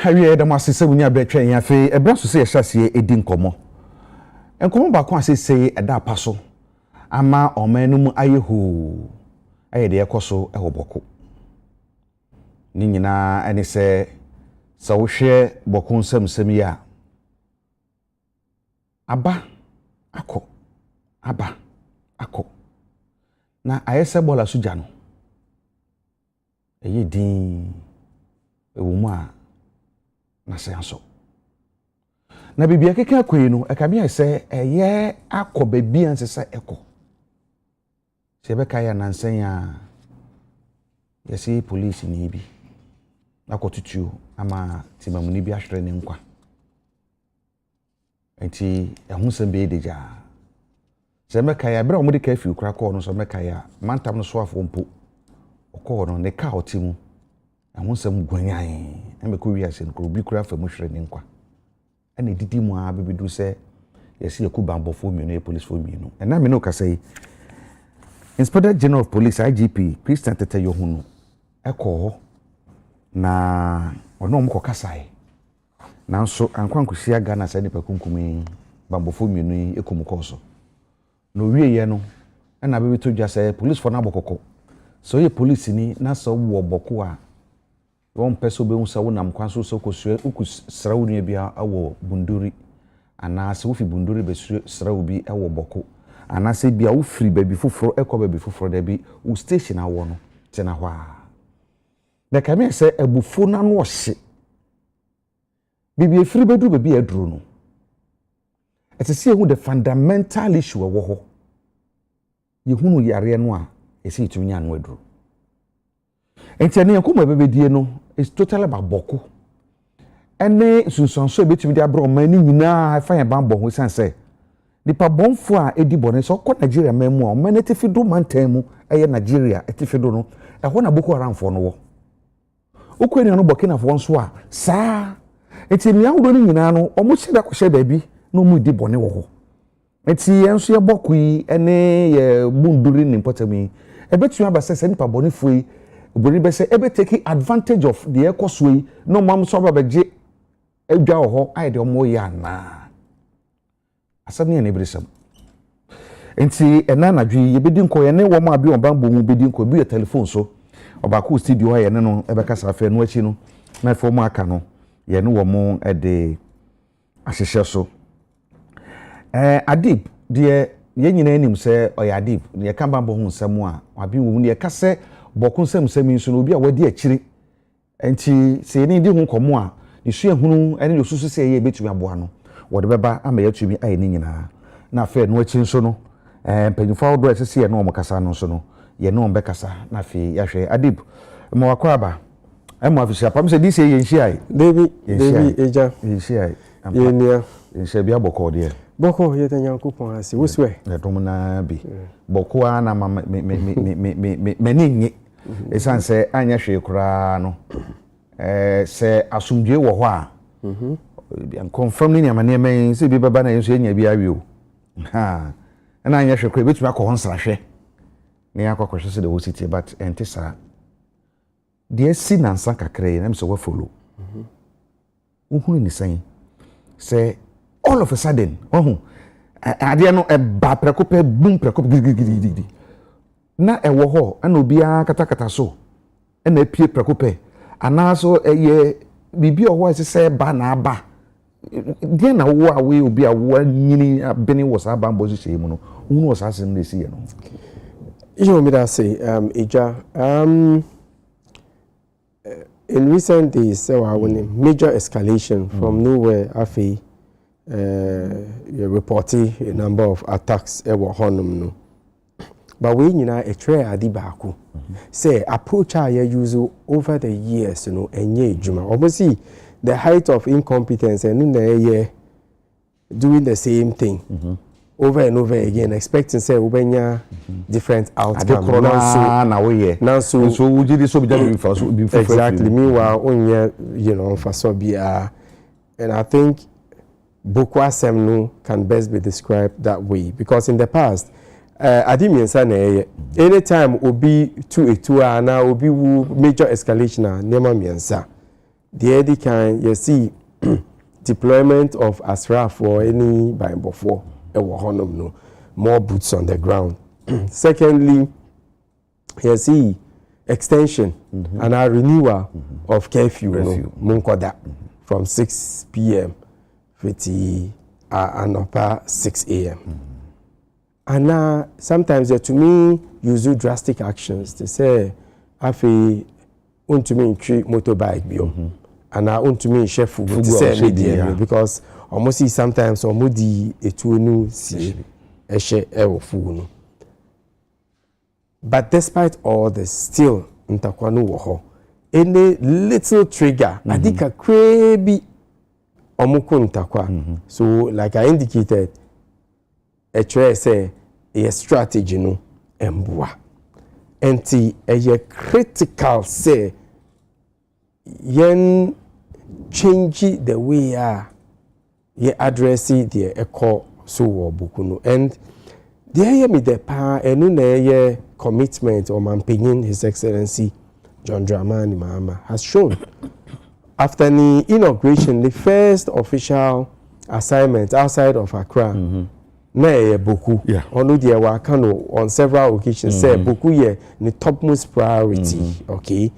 Hawie da masese munya betwe yan afi ebra so se yehase edi nkomo. Nkomo ba ko asese eda apaso ama omanum ayehu aye de ekoso ehoboko. Ni nyina ene se wo hwe boko nsam ya aba akọ na ayese bola suja no eye din ewumu a na senso na bibia keke akoyi no ekame ese eye akọ babi ansesa eko se be kaya nansen ya yesi police ni bi akotutu ama timamuni bi ahwere ne nkwa enti ehun be deja se me kaya bra omudi ka fi ukra ko no so me kaya mantam no so afo mpo okọ no ne ka otimu ehun sem gwanyan e ko wi ase no bi kura fa mu hwere ne nkwa ene didi mu a bebedu se yesi yakuba mbofo mienu e police fo mienu ena me no ka say Inspector General of Police IGP Christian Tete Yohunu eko na ono mko kasai nanso ankwankusia Ghana sa nipa kunkumi bambofo mienu ekumukoso no wieye no na bebe to dwa say police for na bokoko so ye police ni na so wo boko a won peso be unsa wonam kwanso so kosue ukusra wonu bia awo bunduri ana se wo fi bunduri be sra wo bi awo boko ana se bia wo free baby foforo ekọ baby foforo da bi wo station awo no tena hwa na kame se abufu na no ohye bibi free bedu baby aduro no etese ehu the fundamental issue wo ho yehunu yare no a esi itunya no aduro enti na yakoma bebedie no is totally about boko ene sunsunso ebetumi de abro man ni nyina afa ya ban bo ho sanse nipa bonfo a edi bone so ko Nigeria memu a man etifi do mantan mu eye Nigeria etifi do no eho na Boko Haram fo no wo okweni no Burkina fo nso a saa enti mi awodo ni nyina no omo hyeda ko hyeda bi no mu di bone wo ho enti enso ye boku yi ene ye bunduri ni potami ebetumi abasese nipa bone fo yi obori be say ebe take advantage of the ekosoi no mam so babeje edwa ho ai de omo ya na asami na ebresam enti ena nadwi ye bedi nko ye ne wo ma bi on bambo mu bedi nko bi ye telephone so obako studio ye ne no ebe kasa afa no achi no na fo mu aka no ye ne wo mu de ahyehye so adib de ye nyina anim se oya adib ye kan bambo hu nsam a abi wo mu ye kase bokun sem nso no obi a wadi akire enti se ni di hu komo a isu ehunu ene no susu se ye betumi aboa no wode beba ama yatumi aye ni nyina na afa no achi nso no mpanyufo odo esese ye no omkasa no nso no ye no ombekasa na afi yahwe adib mo wakwaba mo afisi apam se di se ye nshi ai David eja nshi ai ye nia nshi bia boko de boko ye tanyankopon ase woswe edom na bi boko ana me ni esanse anya hwe kura no se asumdwe wo ho a confirm ni amane men se bi baba na yeso enya bi awie o ha na anya hwe kura betumi akọ ho nsrahwe ne akọ se de wositi but entisa de si na nsa kakre na mse wa follow uhunu ni san se all of a sudden ade no ba prekope boom prekope gidi na ewo ho ana obia katakata so na apie prekope anaso ye bibi oho ese ba na aba de na wo awe obi awo nyini abeni wo sa ba mbozi shey mu no unu wo sa asem na si ye no you me that say eja in recent days there were major escalation from nowhere afi reporting a number of attacks ewo honum no but we nyina a tray adi baako say approach I use over the years you know enye juma obviously the height of incompetence and na doing the same thing over and over again expecting say ubenya different outcome now so we did so be exactly meanwhile onye you know for so be and I think Boko Haram no can best be described that way because in the past adimiensa na anytime obi to a na obi wu major escalation na nema miensa the Eddie can you see deployment of asraf or any by before no more boots on the ground. Secondly, you see extension and a renewal of curfew munkoda from 6 p.m. and upper 6 a.m. And now sometimes to me use drastic actions to say afi untumi treat motorbike bio and I untumi chef food to say media because almost see sometimes omodi etuonu si ehye ewofu. But despite all this, still ntakwanu wo ho any little trigger adika krebi omuko ntakwa. So like I indicated, a try say a strategy no embua enti a critical say yen change the way ye address the echo so wo buku no. And there me the pa enu na ye commitment or mampingin His Excellency John Dramani Mahama has shown after the inauguration, the first official assignment outside of Accra na ye boku onu dia wa kano on several occasions say boku ye the topmost priority. Okay,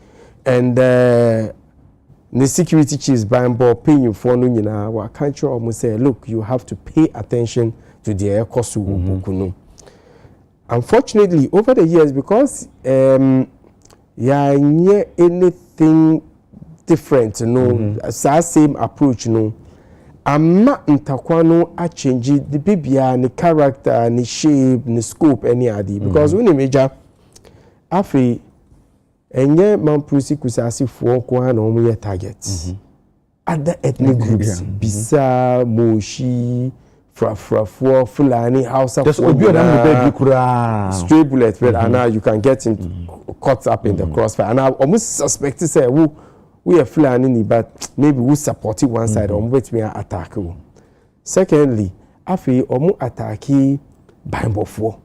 and the security chiefs Bambo paying for no nyina wa country almost say look, you have to pay attention to the ekosu boku no. Unfortunately, over the years, because anything different, same approach, I'm not ntakwano a change the bibia, the character, the shape, the scope, any idea. Because when you major, afi, enye mampusi kusasi for kwa na omuye targets. Other ethnic groups, Bisa, Moshi, for Fulani, House of stray bullets, and now you can get caught up in the crossfire. And I almost suspect to say, we are Fulani, but maybe we support one side or wait me attack. Secondly, I feel omu attacki Bimbo for.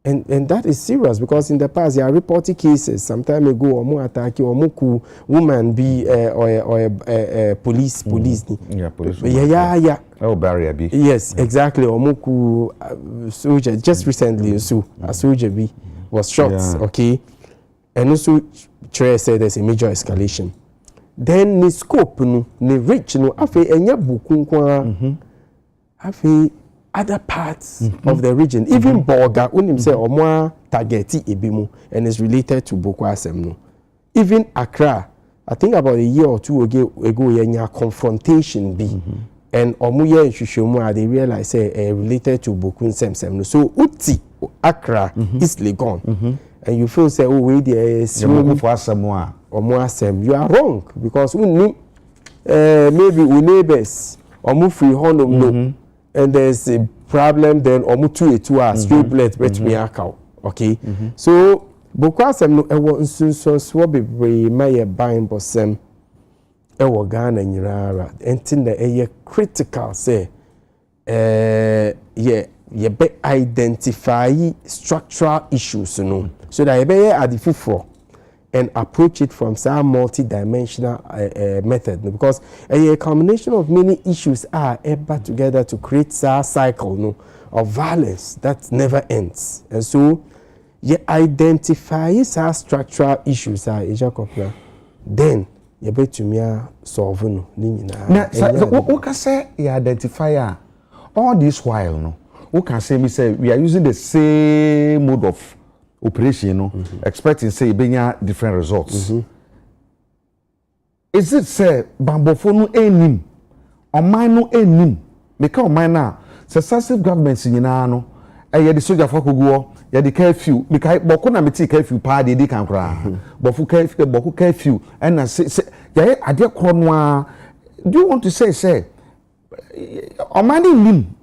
And that is serious because in the past there are reported cases some time ago omu attacki omu woman be or police. Yeah, police. Yeah. Oh, barrier B. Yes, exactly. Omuku soldier just recently so a soldier B was shot. Okay, and also Trey said there's a major escalation. Then the scope no, the reach no, afe enya buku kwa, afe other parts of the region, even Borga, when him say omwa targeti ebimu, and is related to Boko Haram no. Even Accra, I think about a year or two ago yenya confrontation be. And omuye and Shushomu, they realize say related to Bokun Sem. So Uti Accra is Legon. And you feel say, oh wait, there is you are wrong because maybe we neighbors or free honor and there's a problem then or two hours straight bullet bet me account. Okay. So Boko Haram no ewo so be my buying bossem ewo Ghana nyinara enti na eye critical say ye be identify structural issues no so that ye be adifufo and approach it from some multi-dimensional method because a combination of many issues are able together to create a cycle of violence that never ends. And so you identify some structural issues then you bet to me solve no. Now, what can say you identify all this while no? Who can say me say we are using the same mode of operation, expecting say benya different results. Is it say bambofo no enim, omai no enim, make omai na successive governments nyina no, ye the soldier for koguo, ye the curfew, because boko na meti curfew pa de di kan kra. Boko curfew, and na say ye ade kro no a, do you want to say omai nim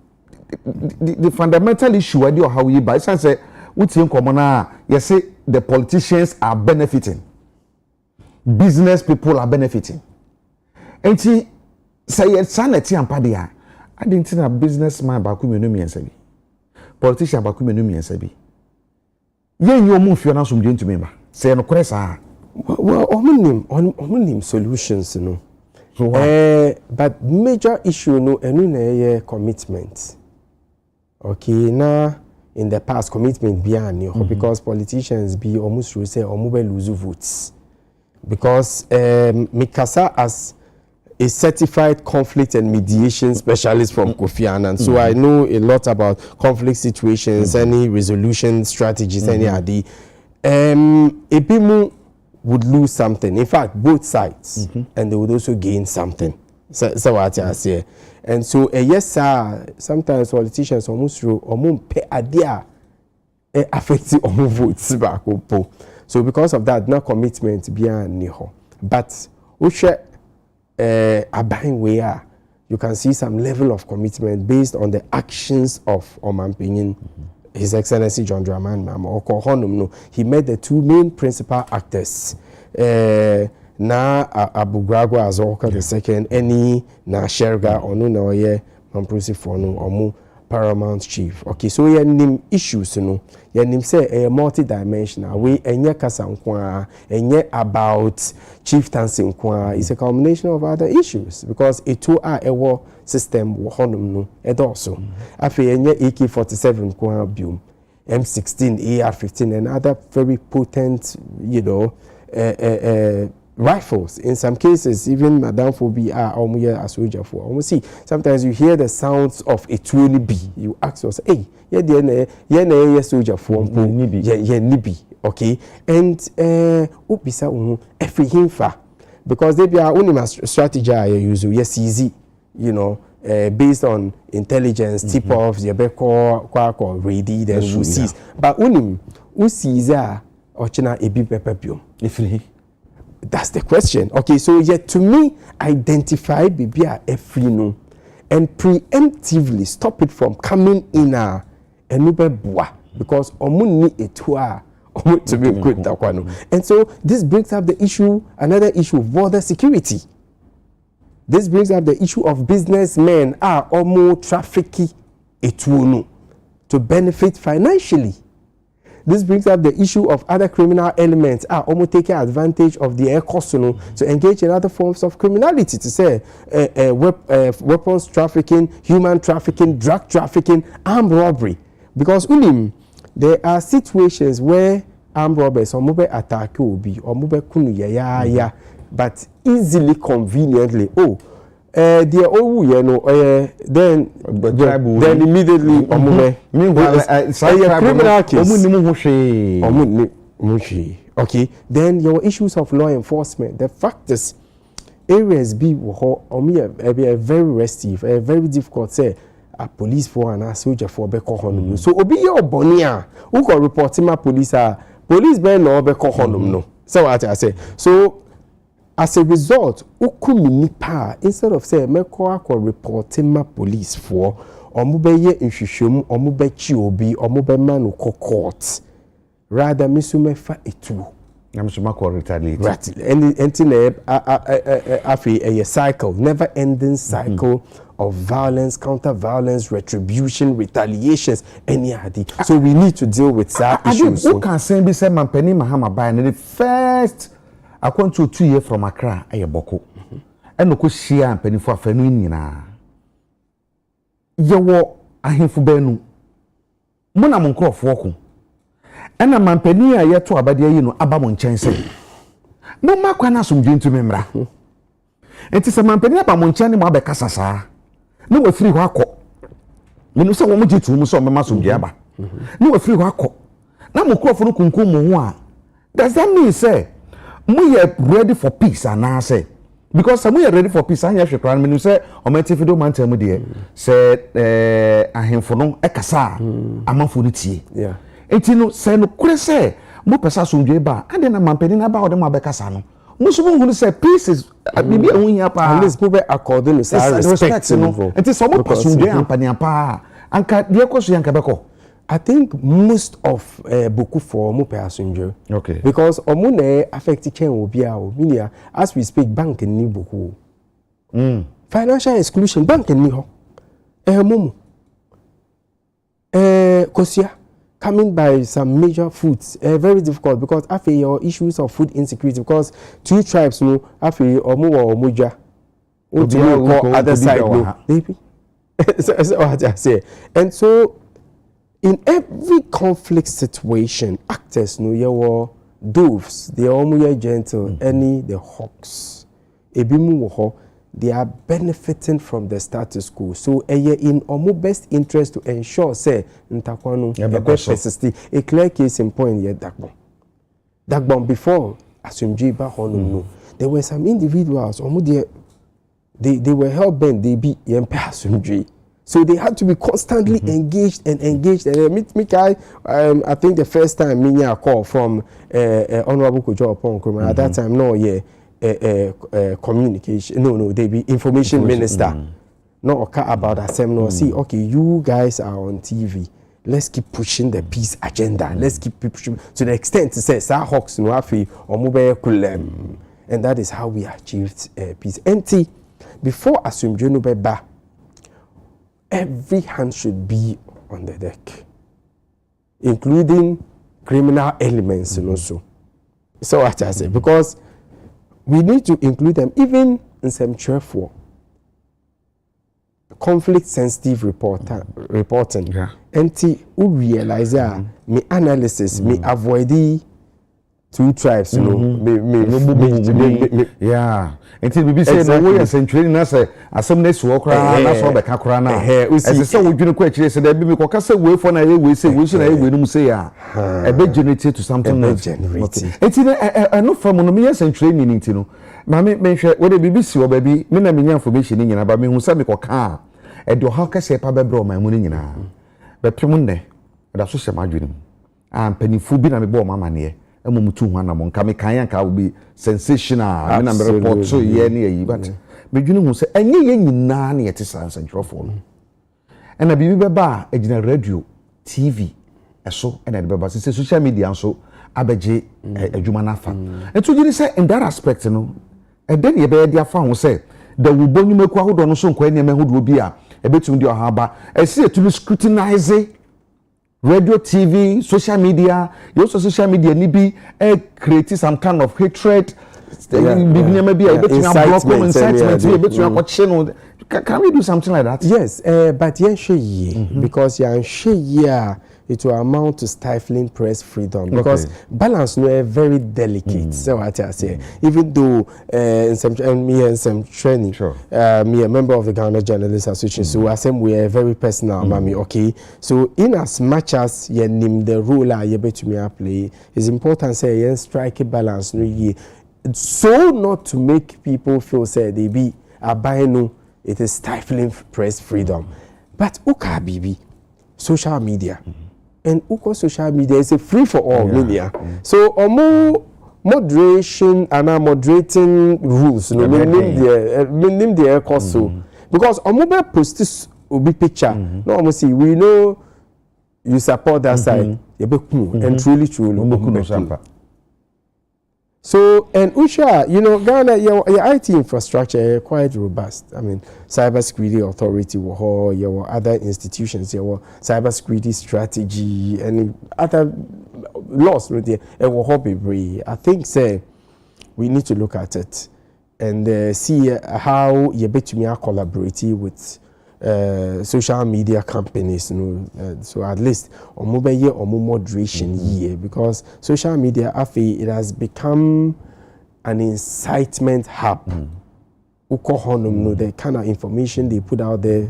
the fundamental issue ade how you by say Uti Komona, you say the politicians are benefiting, business people are benefiting. And she say sanity and padia. I didn't think a businessman baku menumi and sabi, politician baku menumi and sabi. Ye you move your nasum to me, say no cresa. Well, omunim solutions no. So why? But major issue no enu commitment. Okay, now in the past commitment beyond because politicians be almost say omu lose votes. Because Mikasa as a certified conflict and mediation specialist from Kofi Annan. So I know a lot about conflict situations, any resolution strategies, any adi. Epimu would lose something. In fact, both sides, and they would also gain something. So what I say. And so yes, sir. Sometimes politicians almost pay idea affect omu votes back. So because of that, no commitment beyond niho. But a buying way, you can see some level of commitment based on the actions of Omampinin, His Excellency John Dramani Mahama or Kohonum. No, he made the two main principal actors. Na Abu Gragwa Azoka the second, any na Sherga or no na oye Mamprosi for no omu paramount chief. Okay, so ye nim issues no. Ye nim say a multi-dimensional way enye kasa nkwa enye about chieftaincy nkwa is a combination of other issues because it too are a system wo honum no also. Afi enye AK-47 nkwa biom M16 AR-15 and other very potent rifles. In some cases, even Madame Phoebe are almost a soldier for. Almost see. Sometimes you hear the sounds of a 20B. You ask yourself, hey, yeah, soldier for nibi. Okay, and upisa every hinfa because they be our only strategy I use. Yes, easy, based on intelligence, tip-offs, you be call ready, then we see. But unim usiza ochina ebi pepepium. If that's the question. Okay, so yet to me, identify Bibia Efrino and preemptively stop it from coming in a nube because omuni etua to be good. And so this brings up the issue, another issue of border security. This brings up the issue of businessmen are omo trafficking etuonu to benefit financially. This brings up the issue of other criminal elements are almost taking advantage of the air cost to engage in other forms of criminality, to say weapons trafficking, human trafficking, drug trafficking, armed robbery. Because there are situations where armed robbers or mobile attack will be or mobile kunu but easily, conveniently, then immediately criminal case. Okay, then your issues of law enforcement. The fact is, areas be very restive, very difficult. Say a police for and a soldier for beko honum. So obi your bonia who can report him a police be no beko honum no. So what I say. So as a result, nipa instead of say meko reporting my police for omubeye inhwehwem omubechi obi omubema no court rather misumefa etu na misuma ko retaliate anything a cycle, never ending cycle of violence, counter violence, retribution, retaliations, any idea. So we need to deal with that issues. Who can say be say Mampani Mahama by the first I want to 2 years from Accra, Ayaboko. And no share and penny for Fenuina. Yawo ahemfo benu. Mona monko walk. And a Mampani a yet to abadia abamon chance. No makwana sum to memra. It is a Mampani abamon chani mabe casasa. No free wako. You say woman to muso masum diaba. No free wako. Now monko for no kunkum. Does that mean say? We are ready for peace and I say because we are ready for peace and you plan me say o meti fido man tell me there say ahemfo no ekasa amanfo no tie yeah enti no say no kure say mo pesa sundwe ba ade na mampeni na ba o de mo abekasa no mo so mo say peace is bibi ehun pa at least people according to respect no enti so mo pesa sundwe ampani pa anka de ekoso yanka beko. I think most of Boku for mo personal. Okay. Because omune affect chain obiya as we speak bank ni Boku. Financial exclusion bank ni ho. Momo. Kosia coming by some major foods, very difficult because after your issues of food insecurity, because 2 tribes, no, after omu or omuja, other side, no, maybe. So what I say, and so in every conflict situation, actors, no, you doves, they are omu gentle, any the hawks, ebimu woho. They are benefiting from the status quo. So, in our best interest to ensure, say, ntakwano, persist. A clear case in point here, Dagbon before, Asumji Bahon, there were some individuals, they were hell bent, they be Yempe Asumji. So they had to be constantly engaged and engaged. And I think the first time Minya call from Honorable Kojo Oponkroma, at that time, no, yeah. Communication, no, they be information minister. No, okay, about that seminar. See, okay, you guys are on TV. Let's keep pushing the peace agenda. Let's keep pushing to the extent to say, Hawks, no, or mobile kulem. And that is how we achieved peace. And before Assume Junubeba, every hand should be on the deck, including criminal elements, and also. So what I say, because we need to include them even in some for conflict sensitive reporting. Yeah. And who realize me analysis, me avoid the 2 tribes, you know, yeah. Until we say no way and training us as some next walk around, that's all the Kakrana. As I said, we didn't quite say that we can say way for we say we should we say a bit generated to something else. It's I know from Monomias and training, you know. Mammy mentioned whether BBC or baby, me na minya information in about me who said me car. And do how can say Papa bro my money in her. But Pimonde, that's what I'm doing. I'm penny food and me bought my money. Mutu wana mon kame kan ka will be sensational me na me report so ye na yi but me dwunu hu se enye ye nyina na ye te san santrofo no e na bibi beba agina radio TV eso e na beba se social media so abeje adwuma na fa eto giri se in that aspect no e den ye be dia fa ho se da wo bonyumaku ahodo no so nkwa ne me hodo bi a e betum di ohaba e se to scrutinize radio, TV, social media, you also social media nibi create some kind of hatred. Maybe incitement. Can we do something like that? Yes, but because it will amount to stifling press freedom because balance no very delicate. So what I say, even though in some training, me a member of the Ghana Journalists Association, so I say we are very personal, mommy. Okay, so in as much as you name the role I able to me play, it's important say you strike a balance. So not to make people feel say they be abiding. It is stifling press freedom, but uka bibi social media. And uko social media is a free for all media. So moderation and moderating rules, no name the course so because be post this obi picture. No almost see we know you support that side. And truly. So, and Usha, you know, Ghana, your IT infrastructure quite robust. I mean, cybersecurity authority, your other institutions, your cybersecurity strategy, and other laws, I think, say, we need to look at it and see how you bet me collaborate with social media companies, you know, so at least or mobile or more moderation here because social media it has become an incitement hub. The kind of information they put out there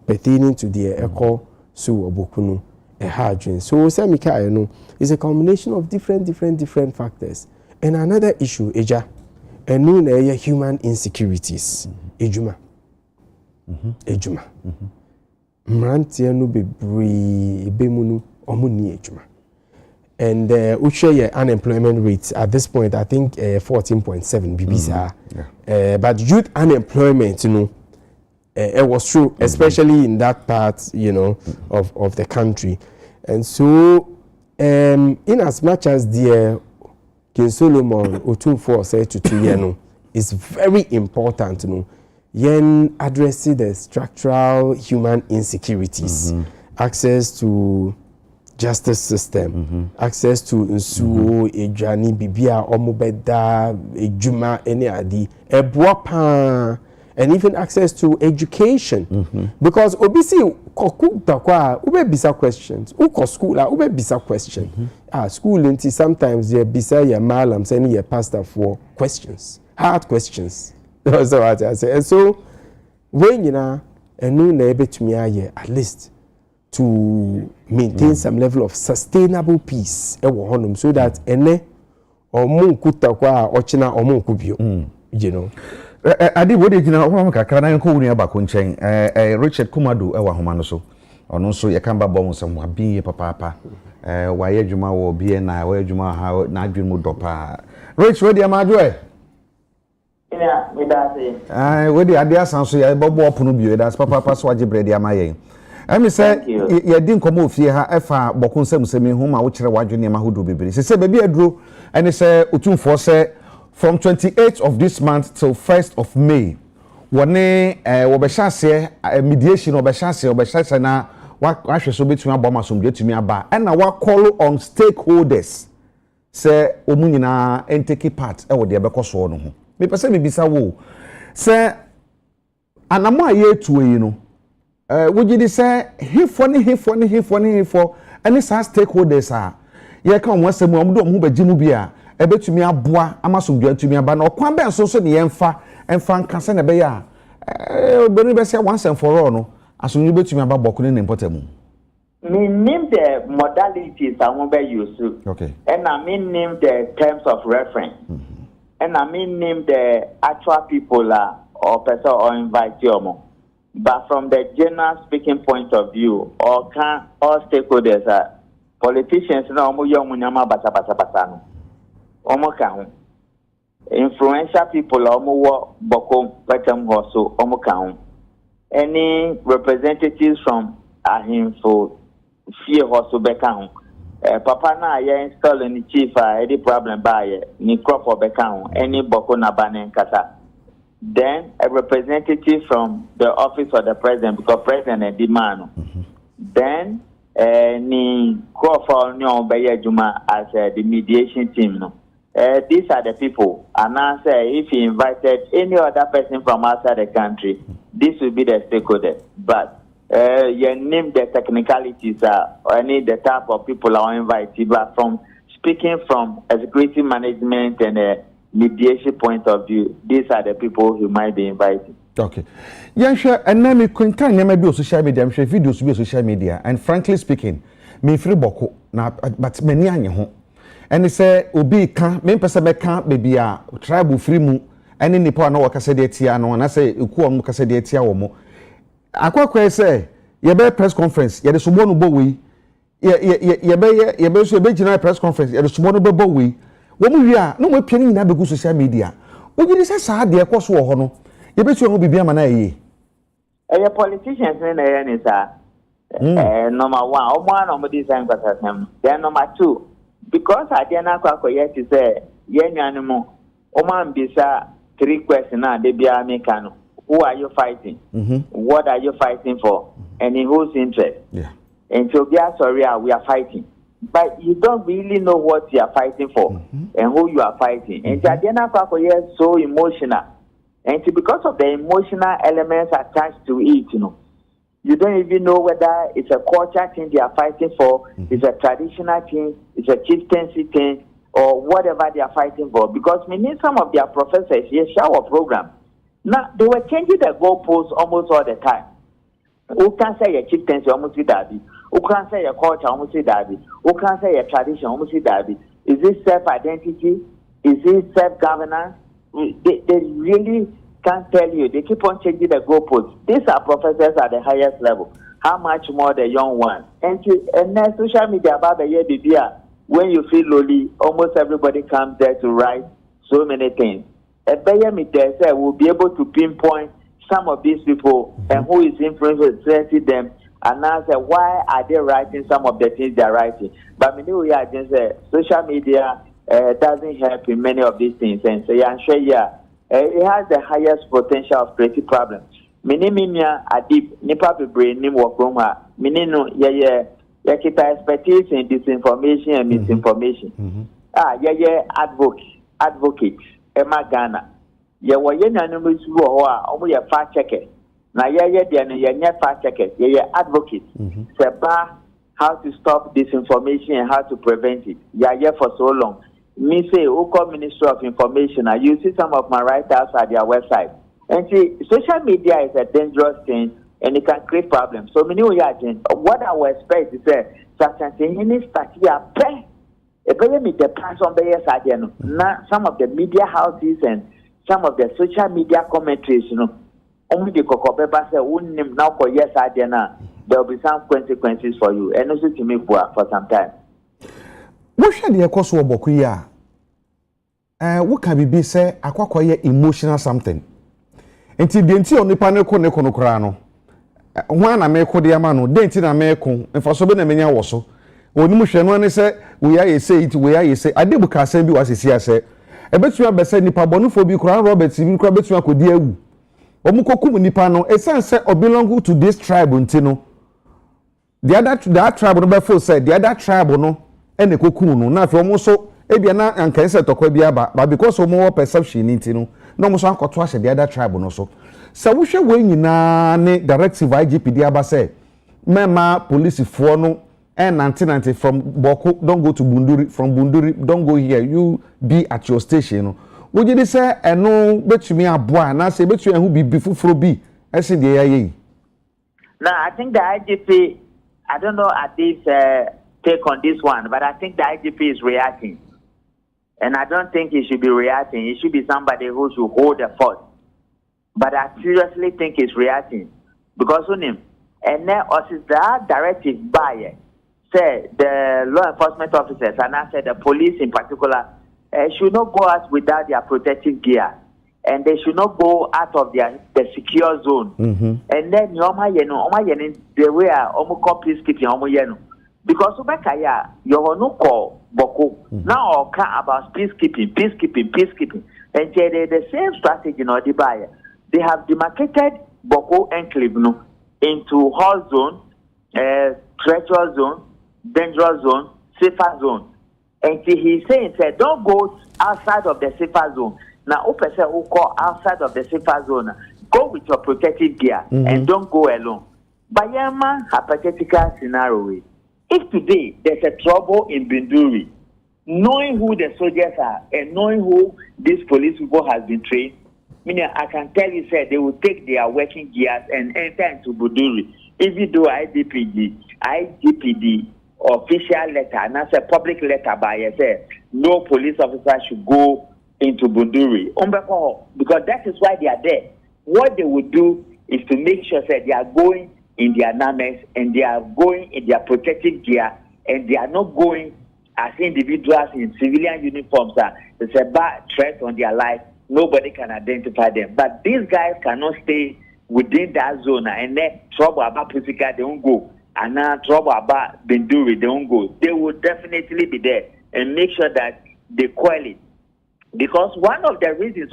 pertaining to their echo so obokunu a hard so semika you know is a combination of different factors. And another issue eja and known human insecurities ejuma ejuma mrantie no bebree ebemu no omo ni ejuma and we share unemployment rates at this point I think 14.7 bbc but youth unemployment you know it was true especially in that part you know of the country and so in as much as the King Solomon Otumfuo said to Tuyeno is very important you know yen addressing the structural human insecurities, access to justice system, access to nsuo, edwane, bibia, omobeda, ejuma, any adi, ebuapa, and even access to education. Because obisi koku takwa, ube bisa questions. Uko school, ube bisa question. School inti sometimes ye bisa ye malam, sending ye pastor for questions, hard questions. That's what I say. And so when you know, and no neighbor to me at least to maintain some level of sustainable peace so that ene omu kutakwa ochina omu kubio, you know. Adi wodi gina ho kakra na nko wunu abako nchen Richard Kumadu ewa homa no so ono so ye kan ba bo nsem wa biye papa wa ye dwuma wo biye na wa dwuma ha na adwun mu dopa Rich wodi amajo Yeah, me that wodi ade asan so ye bobo opono biye das papa so age bredi amaye emi se ye di nkomo ofie ha efa boko nsem semi ho ma wo kire wadwun ne ma hodo bebere se bebi aduro eni se otumfo se from 28th of this month till 1st of May, wone wobeshase mediation obeshase na wa hweso betumi aboma somdwe tumi aba and na wa call on stakeholders say omunyina entake part e wo de bekoso no ho me pese me bisa wo say anamo aye tuwe no wogidi say hifo any sa stakeholders a ye ka omo asemu omo do omo bagimu bia ebetumi aboa amasomdua tumi aba na okwan ben so ne yemfa nkase na be ya obenu be say once and for all no asomdua betumi aba bokune ne importamu me name the modalities I won't be used to. Okay. And I mean name the terms of reference. And I mean name the actual people or person or invite you. But from the general speaking point of view, all stakeholders are politicians no mo young munyama basa no. Omo ka influential people omo wo boko petem ho so omo ka any representatives from ahimfo fear ho beka ho papa na ya install any chief any problem by ni crop for beka ho any boko na banen kasa then a representative from the office of the president because president and demand then ni crop for no be juma as the mediation team no. These are the people, and now say if he invited any other person from outside the country, this will be the stakeholder. But you name the technicalities or any the type of people are invited. But from speaking from executive management and mediation point of view, these are the people who might be invited. Okay. Yeah, sure. And then me contain never be on social media. I'm sure videos be on social media. And frankly speaking, me free boko na but many anye ho. And they say obi kan me pese be kan baby a tribe free mu ene nipa na waka se de tia no na say eku om ka se de tia wo mo akwa say ye be press conference ye de so no bo we ye be so be gina press conference ye de so no bo we wo mu wi a no mo pie ni na be ku social media ogi ni say sa de ekoso wo ho no ye be so ho bibia ma na ye politicians na ye ni sa number 1 omo na mo design kwasasem then number 2 because I didn't yet to say, yen animal, Oman Bisa, 3 questions now, they be American. Who are you fighting? What are you fighting for? And in whose interest? Yeah. And so, yeah, sorry, we are fighting. But you don't really know what you are fighting for and who you are fighting. And Jadiana Kwako is so emotional. And because of the emotional elements attached to it, you know, you don't even know whether it's a culture thing they are fighting for, it's a traditional thing, it's a chieftaincy thing, or whatever they are fighting for. Because we need some of their professors here shower program. Now they were changing the goalposts almost all the time. Who can say a chieftaincy almost see that? Who can say a culture almost see that? Who can say a tradition almost see that? Is it self-identity? Is it self-governance? They really can't tell you. They keep on changing the goalposts. These are professors at the highest level. How much more the young ones? And then social media about the year, when you feel lonely, almost everybody comes there to write so many things. A Bayer meter will be able to pinpoint some of these people and who is influencing them, and answer why are they writing some of the things they're writing. But many we are just social media doesn't help in many of these things. And so I'm sure, it has the highest potential of creating problems. Minimia adip nipa bebre nim wo krom ha minino ye You keep expertise in disinformation and misinformation. Advocate, Emma Ghana. You were yen animals who are only a fact checker. Now, fact checker, advocate. Seba, how to stop disinformation and how to prevent it. For so long. Me say, Oko Ministry of Information, I use some of my writers at their website. And see, social media is a dangerous thing and it can create problems. So, what I would expect is that such a thing in this particular the person now some of the media houses and some of the social media commentaries, only the Kokobeba say, now for yes, there will be some consequences for you, and also to make work for some time. What should the course of Bokuya? What can be say, acquire emotional something? Until the entity on the panel Konekonokrano. One I make Kodiamano, Dentin American, and for so many many also. When Mushan say, we are say it, we are say, I did book assembly was a say. A bet you have said Nipa Bonophobia, Crown Roberts, even Crabets, you could dear. Omukoku Nipano, a son said, or belong to this tribe, Untino. The other that tribe, no said, the other tribe, no, and the Kokuno, not from also, Ebiana and Kesa to Quebiaba, but because of more perception, Intino, no more uncle twice the other tribe, also. So we shall win in a directive IGP Diaba say, Mema police for no. And 1990 from Boko, don't go to Bunduri. From Bunduri, don't go here. You be at your station. Would you say, and no, bet you me a boy, and I say, bet you who be before for B. I say, the IA. Now, I think the IGP, I don't know at this take on this one, but I think the IGP is reacting. And I don't think he should be reacting. He should be somebody who should hold the fort. But I seriously think he's reacting. Because on him, and then also that directive by say the law enforcement officers and I said the police in particular should not go out without their protective gear, and they should not go out of the secure zone. And then the way call peacekeeping because you no call Boko now about peacekeeping, and the same strategy in Odibaya. They have demarcated Boko enclave into hall zone, treacherous zone, dangerous zone, safer zone. And he's saying, don't go outside of the safer zone. Now, open say, who call outside of the safer zone, go with your protective gear and don't go alone. But hypothetical scenario, if today there's a trouble in Binduri, knowing who the soldiers are and knowing who these police people has been trained, meaning I can tell you, they will take their working gears and enter into Binduri. Even though IGPD official letter, and that's a public letter by say no police officer should go into Bunduri. Because that is why they are there. What they would do is to make sure that they are going in their names and they are going in their protective gear and they are not going as individuals in civilian uniforms. It's a bad threat on their life. Nobody can identify them. But these guys cannot stay within that zone and then trouble about Pusika, they won't go. And now trouble about Binduri, they won't go. They will definitely be there and make sure that they quell it. Because one of the reasons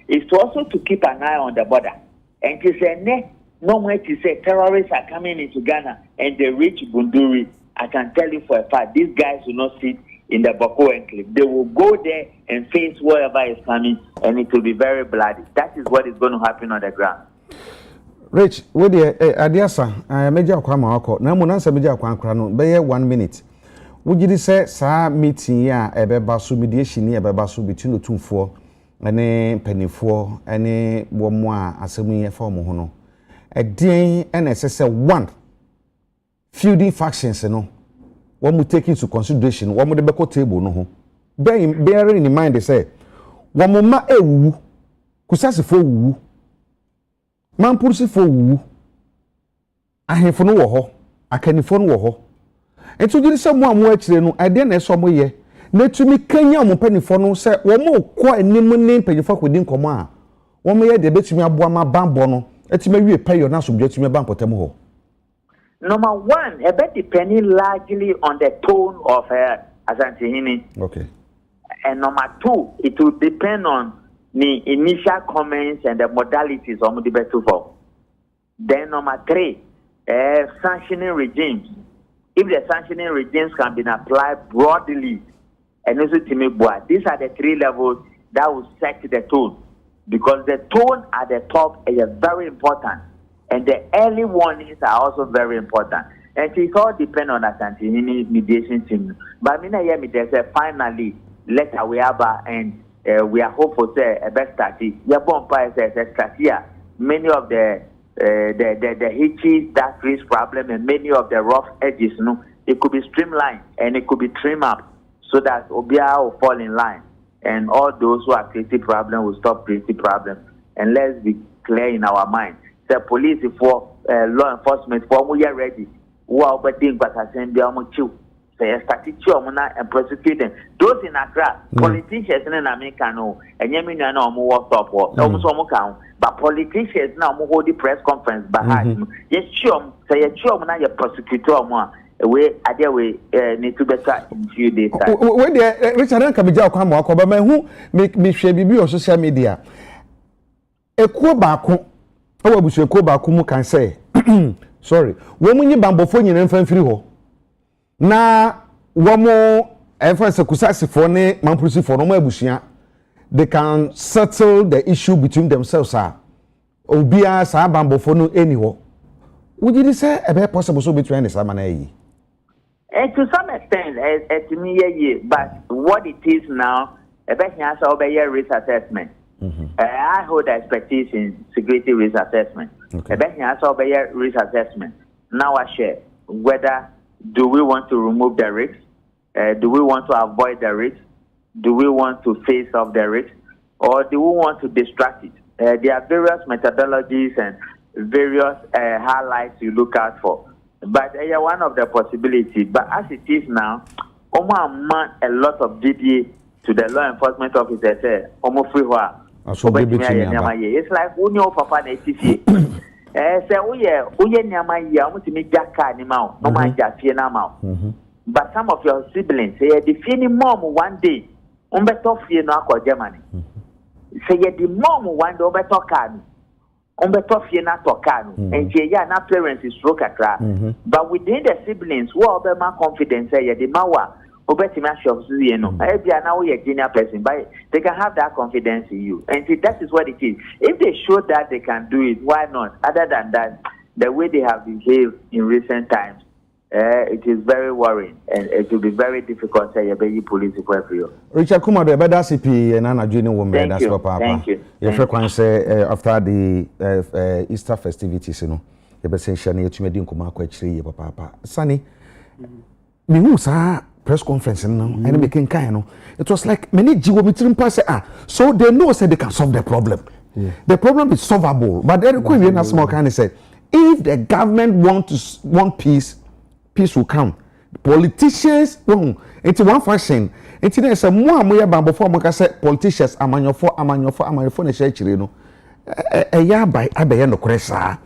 is to also to keep an eye on the border. And to say, no way to say terrorists are coming into Ghana and they reach Bunduri. I can tell you for a fact, these guys will not sit in the Boko enclave. They will go there and face whatever is coming, and it will be very bloody. That is what is going to happen on the ground. Rich, with the Adiasa, I major Kwama, no one answer major Kwankran, by 1 minute. Would you say, sir, meeting ya a bebasu mediation near bebasu between the 2-4 and a penny 4 and a 1 more assuming a form of honor? A day and SSL 1 feuding factions, one would take into consideration one would the Beko table, no. Bearing in mind, they say, one mama a woo, kusasi for woo. Man pursi for woo. I have for no ho, I can for no ho. And so did someone more actually, I didn't some way. Let to me Kenya mo penny for no say, one more quite name penny for within command. One may the bet me a boama bambono, et may you pay your now subject to me bampotemo. Number one, a bet depending largely on the tone of her Asantehini. Okay. And number two, it will depend on the initial comments and the modalities of the for. Then number three, sanctioning regimes. if the sanctioning regimes can be applied broadly, and also to make these are the 3 levels that will set the tone, because the tone at the top is very important, and the early warnings are also very important. And it all depends on the Santini mediation team. But I mean, they say finally, let we have and we are hopeful say a best strategy. Many of the hitches that creates problem and many of the rough edges, it could be streamlined and it could be trimmed up so that Obia will fall in line, and all those who are creating problem will stop creating problem. And let's be clear in our mind: the police for law enforcement for we are ready. Wow, but think but I send them to say and prosecute them. Those in Accra, politicians in America know, and Yemina no more stop or no count. But politicians now hold the press conference behind. Yes, sure, say a chum now your prosecutor more. We are there we need to better in few days. When the Richard Kabija come walk over who make me share be on social media. A Kubaku, our Bush Kubaku can say, sorry, when you bamboo phone and free ho. Na one more efforts a kusasi for ne mampusi for no bushia. They can settle the issue between themselves. Obia sa bamboo phone anyhow. Would you say a very possible so between the Samana? To some extent, to me, but what it is now, a best answer over here risk assessment. I hold expertise in security risk assessment. A best answer over here risk assessment. Now I share whether do we want to remove the risk, do we want to avoid the risk, do we want to face off the risk, or do we want to distract it? There are various methodologies and various highlights you look out for. But one of the possibilities. But as it is now, a lot of DDA to the law enforcement officers say, it's like when your papa ATC. Say, but some of your siblings say, the feeling mom one day, Germany. Say, the mom one day, and na parents is stroke akra, but within the siblings who are more confident say the mawa obetimi ashop you know ebia na we a junior person, but they can have that confidence in you, and see, that is what it is. If they show that they can do it, why not? Other than that, the way they have behaved in recent times, it is very worrying, and it will be very difficult to say a baby police for you. Richard Kumar, the better CP and Anna Junior woman, that's Papa. Thank you. Your frequent say after the Easter festivities, you know, the best shani to me didn't come out quite tree, Papa. Sunny, me who saw press conference now, and making kind. It was like many geometry pass. So they know said they can solve the problem. The problem is solvable, but then the small kind of said, if the government want peace will come. Politicians it's one fashion. It's there's a more before I say politicians amanyofo na share chire no. Ya by abeye no kresa.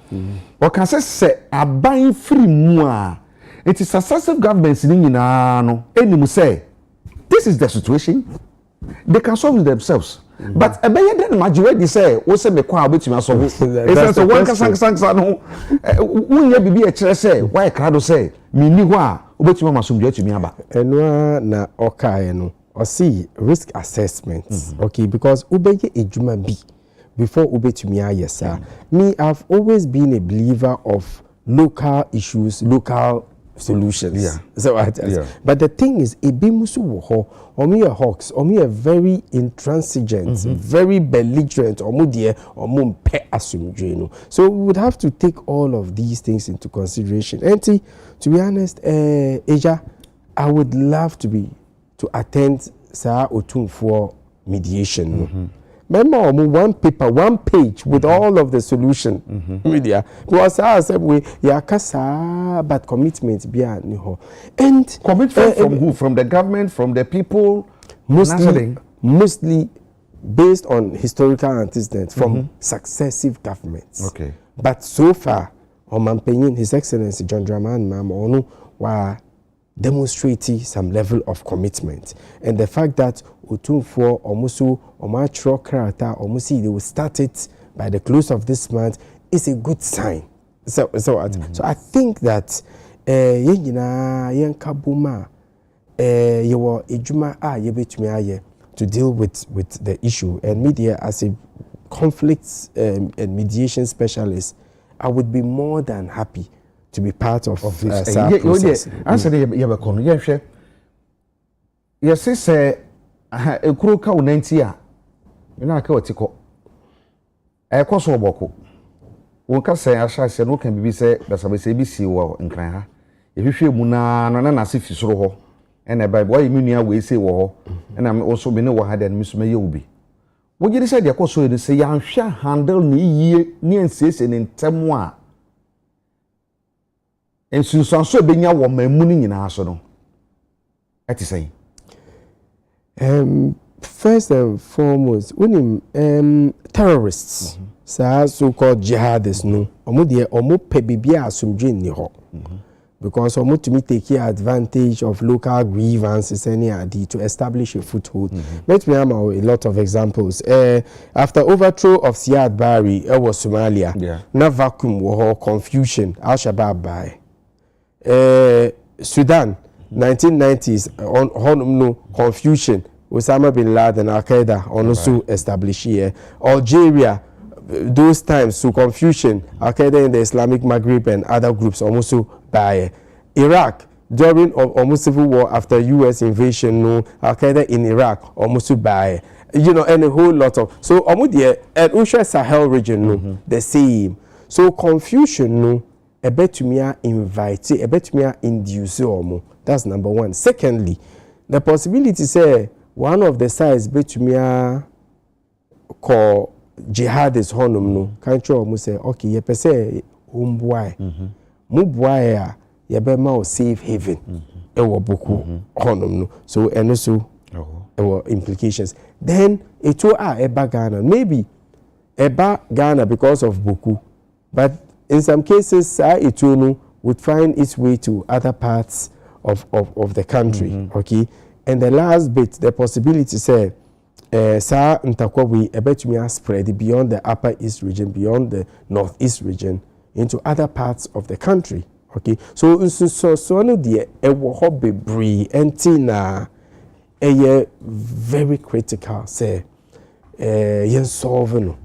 O can say aban free mu a. It is successive governments ni nyina no. Enimu say this is the situation. They can solve it themselves. But abeye den majority say wo say me kwa obetumi asolve. It's so one sank no. Wonye bibi e kire say why crowd say me ni ho a obetumi masomdwe atumi aba. Enwa na okae no. Or see risk assessment. Okay, because ubeye ejuma bi before ubetumi ayesa. Me, I've always been a believer of local issues, local solutions. Yeah. So but the thing is, ebimusu woho, omi a hawks, omi a very intransigent, very belligerent, omudie, omumpe asumjeno. So we would have to take all of these things into consideration. And to be honest, Asia, I would love to attend Sa Otum for mediation. Remember, one page with all of the solution. Media. Because I said we yakasa, but commitment be and commitment from who? From the government, from the people? Mostly based on historical antecedents from successive governments. Okay. But so far, Oman His Excellency John Dramani Mahama were demonstrating some level of commitment, and the fact that Otumfuo Omusu Omachro Krata Omusi they will start it by the close of this month is a good sign. So I think that yen nyina yen kabuma yewo ejuma yebetumi aye to deal with the issue. And media as a conflicts and mediation specialist, I would be more than happy to be part of this process. Answer the Yabakono, yes, yes, say a crook out 90 years. You know, I call it a course of Boko. One can say, I shall say, no can be said, that's a BC war in Crana. If you feel Muna, Nana, if you saw and by boy, Munia, we say war, and I'm also been over had and Miss Mayobi. What you said, your course, you say, I shall handle me near says and in Temois. And since I'm so being your woman, mooning in Arsenal. At say. First and foremost, when terrorists, so-called jihadists, no, omo pebibia asumdwe ni ho. Because omo to me take advantage of local grievances to establish a foothold. Let me have a lot of examples. After overthrow of Siad Barre, was Somalia. Na vacuum war confusion. Al-Shabaab by Sudan, 1990s on confusion. Osama bin Laden, Al Qaeda, also established here. Algeria, those times, so confusion. Al Qaeda in the Islamic Maghreb and other groups also by Iraq during almost civil war after U.S. invasion. No, Al Qaeda in Iraq almost by and a whole lot of so almost at Usha Sahel region. No, the same. So confusion. No. A bet to me invite, a bet to me induce omo. That's number one. Secondly, the possibility say one of the sides bet to me call jihadists honum no. Can't you almost say okay? You say umbuai, mubuai ya be ma safe haven. Ewo boku honum no. So and also implications. Then it will eba Ghana maybe eba Ghana because of boku, but in some cases, Itunu would find its way to other parts of the country. Okay, and the last bit, the possibility say, Sa Ntakwawi, a bet me spread beyond the Upper East region, beyond the Northeast region, into other parts of the country. Okay, so no the hobby bree and tina a very critical say yen solving.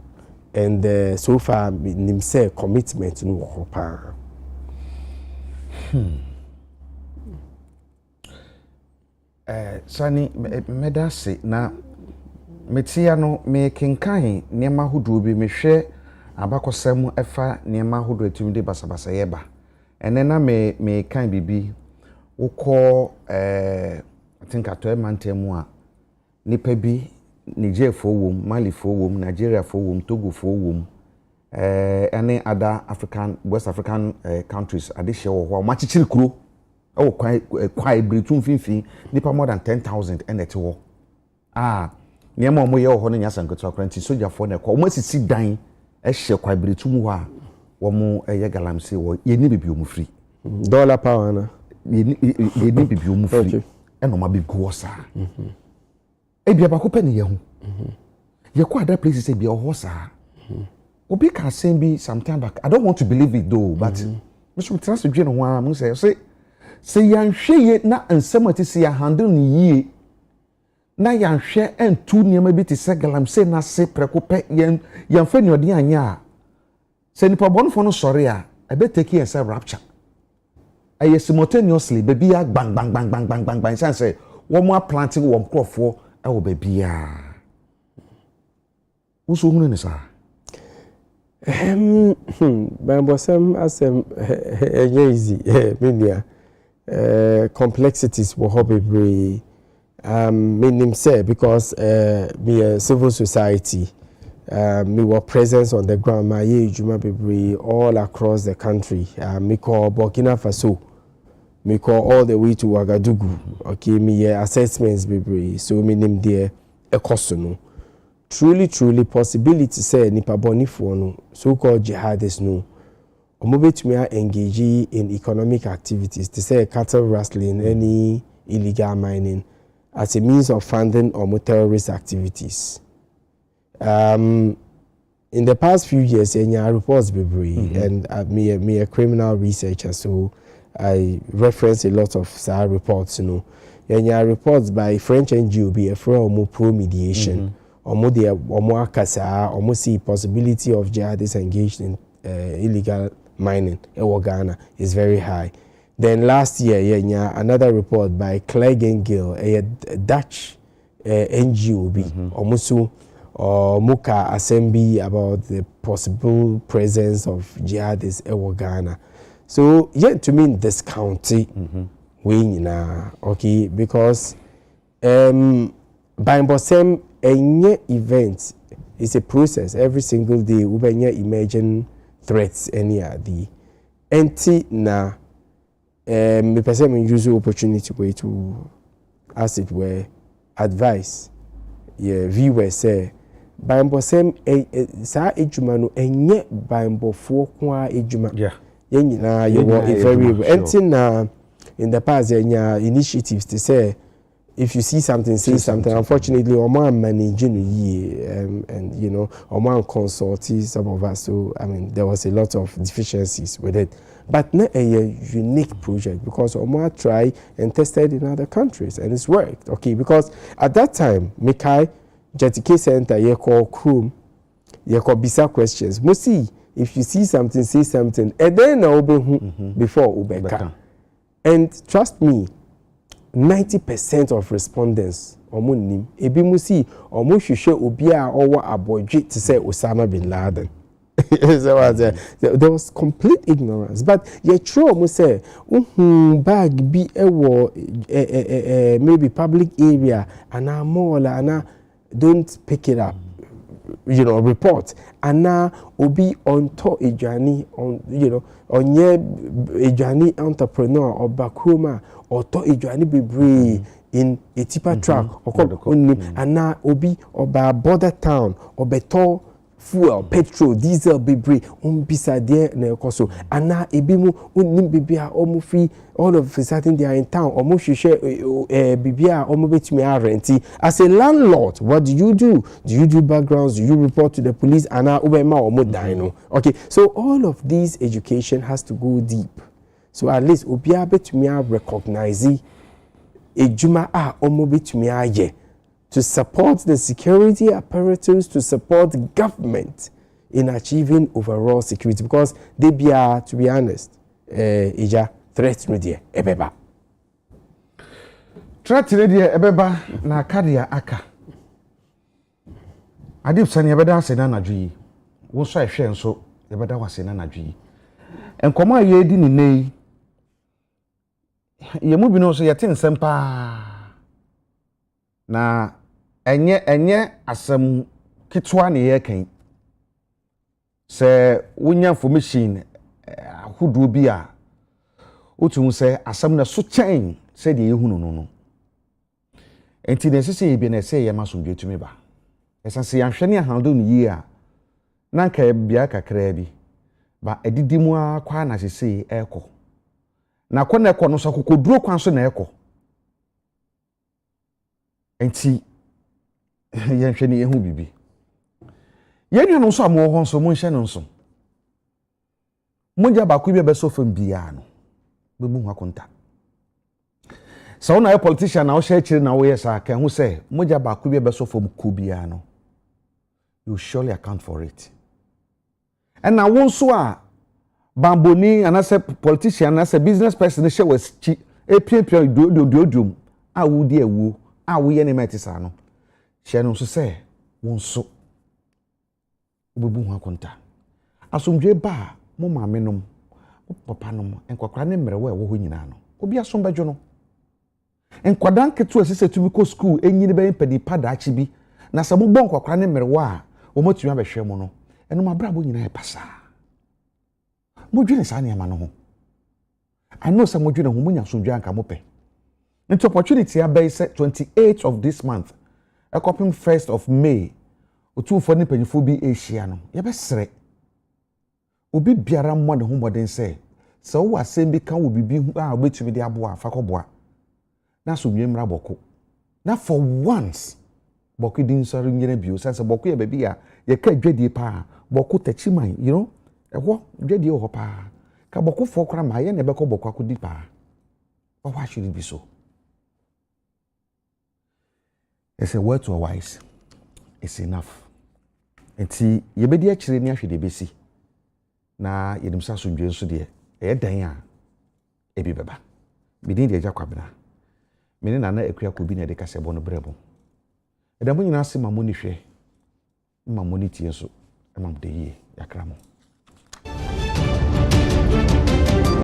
And so far, say commitment no hopa. Sani medase na metia no me kenkan niema hodo bi me hwe abakosam efa niema hodo atumi de basabasa yeba ene na me kan bibi wokọ I think atoe mantemu a nipa bi Niger for wom, Mali for wom, Nigeria for wom, Togo for wom, any other African, West African countries. Addition or machichiri kuro. Oh, quite Britain finfi. Nipa more than 10,000 and at all. Near more year or honey as and go to a country. So your phone almost sit dying. Share quite Britain wa. One more a yagalam say, or ye need be free. Dollar power, na. Ye need be free. And no ma be gosa. Ebia ba ko pani ye ho ye ko other places ebia ho sa obi can say be sometime back I don't want to believe it though but Mr. Trans dwe no ho am say yan hwe ye na nsem atisi ya handle ni yie na yan hwe entu niam bi ti se galam say na se preko pe yan fa ni odi anya a se ni pabonfo no sori a e be take yourself rapture aye simultaneously baby ya bang bang bang bang bang bang bang say one more planting one crop for awo babia uso hunu ni sa bambosam asem easy media complexities wo hobby meaning say because me a civil society me were presence on the ground my ejuma bebre all across the country me call Burkina Faso me call all the way to Ouagadougou. Okay, me assessments be so me name there ekosono. Truly possibility say nipa boni for no so called jihadists no. Omobetumi engage in economic activities to say cattle rustling, any illegal mining as a means of funding or terrorist activities. In the past few years, any reports be and me a criminal researcher so I reference a lot of SAR reports, you know. Yenya reports by French NGO be a from pro mediation. Omo akasa, omo see possibility of jihadists engaged in illegal mining in Ghana is very high. Then last year, yenya another report by Clegg and Gill, a Dutch NGO be omusu Muka Assembly about the possible presence of jihadists in Ghana. So yet to mean discounting okay, because by Bosem any event is a process. Every single day we emerging threats any the anti na me person use opportunity way to as it were advice viewers say by Bosem sa ejuma no enye by Bofo kwa ejuma nyina you were very anti na in the past initiatives to say if you see something, say something. Unfortunately, Oman managing and you know, Oman consulted some of us. So I mean, there was a lot of deficiencies with it, but not a unique project because Oman tried and tested in other countries and it's worked. Okay, because at that time, Mekai JTK Center, you call Chrome, you call Bisa questions. Mostly, if you see something, say something, and then before Ubeka. And trust me, 90% of respondents omo nim ebi mu si omo hwehwe obi a owo abodwe to say Osama bin Laden. So there was complete ignorance, but ye true omo say bag bi ewo maybe public area and a mall and don't pick it up, you know, report and obi on to ejani on, you know, onye ejani entrepreneur or bakroma or to ejani bebre in a tipper truck or and now obi or by border town or beto fuel petrol diesel bebre bisa there na ekoso and now ebimu unnim bibia omo free all of a sudden they are in town omo hwehwe bibia omo betumi arenti as a landlord. What do? Do you do backgrounds? Do you report to the police and now obema omo dino? Okay, so all of these education has to go deep, so at least obia betumi recognize ejuma omo betumi aye to support the security apparatus, to support government in achieving overall security, because they be to be honest, threat media ebeba. Threat media ebeba na kadia aka. Adip sani ebeda asena na dwi. Wo so ehwe nso ebeda wasena na dwi. Enkomo aye di ni nei. Ye mu bi no so yete nsem pa. Na enye asem kitwa ne ye kan. Se wonya information ahudu bi a otu say asam na so chen say de ehunu no enti na sese ye bi na say ye masomdwe tumi ba esase ya hwene handle ni yi a na nka bia kakra bi ba edidimu akwa na sese eko na kona eko no so kokoduro kwan so na eko enti ye hwene ehu bibi ye nwa no so amo ho so mo nhye no so monja ba ku bi be so fam bia no bebu ho akonta so na politician na o share chiri na wo yesa kan hu say moja ba ku bi be so fam ku bia no you surely account for it. And now one so a bamboni and as a politician as a business person share was chi e pia do a wo die wo a wo ye ne metisa no share no so say one so bebu ho akonta asomdwe ba mo maame nom papa nom enkwakra ne mrewe wo ho nyina no obi asombajo no enkwadan ketu asese tumi ko school enyini be pedi padachi bi na sabo bon kwakra ne mrewe a o motumi abehwe mo no eno mabrabo nyina e pasa modwene sa ne ma no ho ano sa modwene ho munya somdwa anka mope into opportunity abai 28th of this month a coping 1st of May otu for ni panyifo bi Asia no ye be sere obi biara mo de ho moden se wo asem bi kan wo bibi a obetumi de abo a fakoboa na so nwemra boko na for once boko din sori nyere bio sense boko ye baby a ye ka dwedie pa boko tachiman you know ewo dwedie ho pa ka bɔkɔfoɔ kora ma yɛ na ɛbɛkɔ bɔkɔ akɔdi paa but why should it be so? It's a word to a wise. It's enough. Nti yɛbɛdi akyire ni ahwɛ de bɛsi na yɛdim sa so ndwe nso de ɛyɛ dan a ebi bɛba bidin de agya kwabena mene nana akua kobi na de kasa bɔ no brɛbo ɛda mo nyina se ma mo ni hwɛ ma mo ni tie so ma mo de yie yakra mo